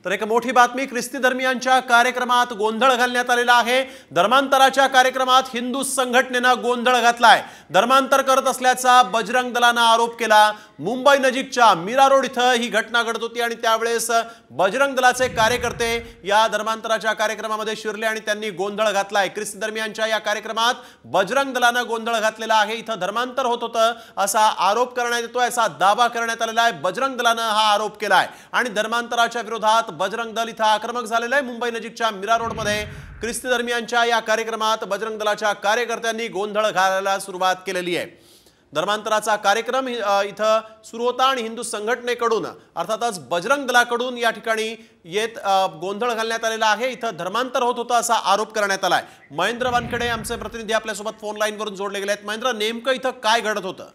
तर एक मोठी बातमी, ख्रिस्ती धर्मियांच्या कार्यक्रमात गोंधळ घालण्यात आलेला आहे। धर्मांतराच्या कार्यक्रमात हिंदू संघटनेनं गोंधळ घातलाय। धर्मांतर करत असल्याचा बजरंग दलानं आरोप केला। मुंबई नजीकच्या मीरा रोड इथं ही घटना घडत होती आणि त्यावेळेस बजरंग दलाचे कार्यकर्ते या धर्मांतराच्या कार्यक्रमामध्ये शिरले आणि त्यांनी गोंधळ घातलाय। ख्रिस्ती धर्मियांच्या या कार्यक्रमात बजरंग दलानं गोंधळ घातलेला आहे। इथं धर्मांतर होत होतं असा आरोप करण्यात येतोय, असा दावा करण्यात आलेला आहे। बजरंग दलानं हा आरोप केलाय आणि धर्मांतराच्या विरोधात बजरंग दल इथं आक्रमक झालेलं आहे। मुंबई नजीकच्या मीरा रोड मध्ये ख्रिस्ती धर्मियांच्या या कार्यक्रमात बजरंग दलाच्या कार्यकर्त्यांनी गोंधळ घालायला सुरुवात केलेली आहे। धर्मांतराचा कार्यक्रम इथं सुरू होता आणि हिंदू संघटनेकडून अर्थातच बजरंग दलाकडून या ठिकाणी येत गोंधळ घालण्यात आलेला आहे। इथं धर्मांतर होत होतं असा आरोप करण्यात आलाय। महेंद्र वानखेडे आमचे प्रतिनिधी आपल्यासोबत फोन लाईन वरून जोडले गेले आहेत। महेंद्र, नेमकं इथं काय घडत होतं?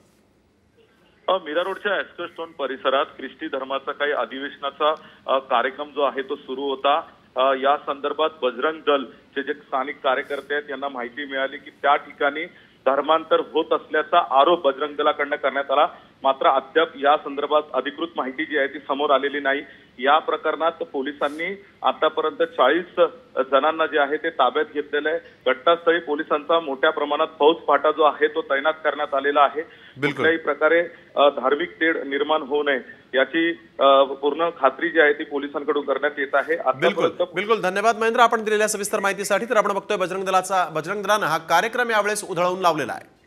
मीरा रोडच्या एस्कर्स्टोन परिसरात ख्रिस्ती धर्माचा काही अधिवेशनाचा कार्यक्रम जो आहे तो सुरू होता। या संदर्भात बजरंग दलचे जे स्थानिक कार्यकर्ते आहेत यांना माहिती मिळाली की त्या ठिकाणी धर्मांतर होत असल्याचा आरोप बजरंग दलाकडून करण्यात आला। मात्र अद्याप या संदर्भात अधिकृत माहिती जी आहे ती समोर आलेली नाही। या प्रकरणात पोलिसांनी आतापर्यंत 40 जणांना जे आहे ते ताब्यात घेतलेलं आहे। घटनास्थळी पोलिसांचा मोठ्या प्रमाणात फौजफाटा जो आहे तो तैनात करण्यात आलेला आहे। कुठल्याही प्रकारे धार्मिक तेढ निर्माण होऊ नये याची पूर्ण खात्री जी आहे ती पोलिसांकडून करण्यात येत आहे। बिलकुल धन्यवाद महेंद्र, आपण दिलेल्या सविस्तर माहितीसाठी। तर आपण बघतोय बजरंग दलानं हा कार्यक्रम यावेळेस उधळवून लावलेला आहे।